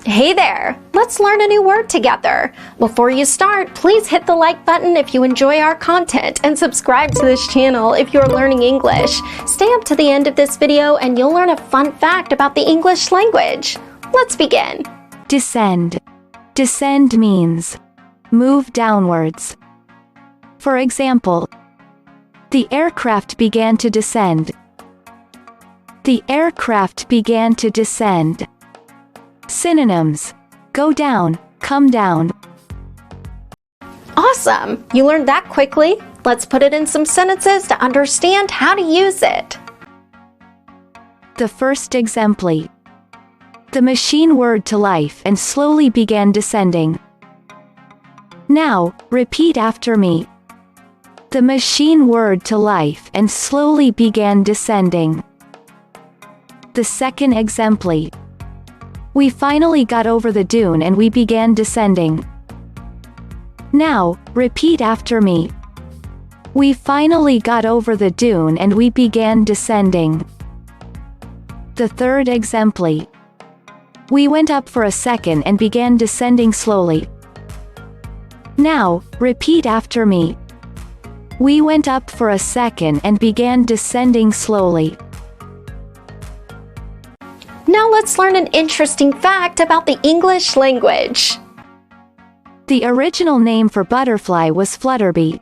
Hey there! Let's learn a new word together. Before you start, please hit the like button if you enjoy our content and subscribe to this channel if you're learning English. Stay up to the end of this video and you'll learn a fun fact about the English language. Let's begin. Descend. Descend means move downwards. For example, the aircraft began to descend. The aircraft began to descend. Synonyms: go down, come down. Awesome! You learned that quickly. Let's put it in some sentences to understand how to use it. The first exemplar. The machine whirred to life and slowly began descending. Now, repeat after me. The machine whirred to life and slowly began descending. The second exemplar. We finally got over the dune and we began descending. Now, repeat after me. We finally got over the dune and we began descending. The third exemplar. We went up for a second and began descending slowly. Now, repeat after me. We went up for a second and began descending slowly. Now let's learn an interesting fact about the English language. The original name for butterfly was flutterby.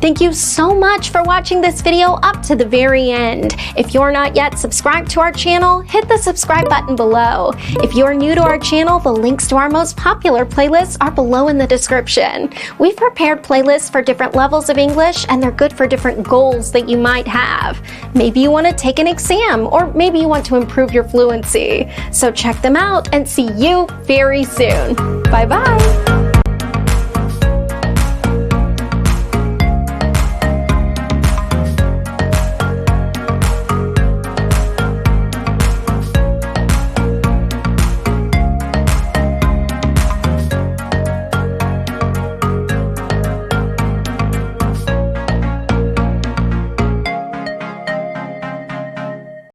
Thank you so much for watching this video up to the very end. If you're not yet subscribed to our channel, hit the subscribe button below. If you're new to our channel, the links to our most popular playlists are below in the description. We've prepared playlists for different levels of English, and they're good for different goals that you might have. Maybe you want to take an exam, or maybe you want to improve your fluency. So check them out and see you very soon. Bye-bye.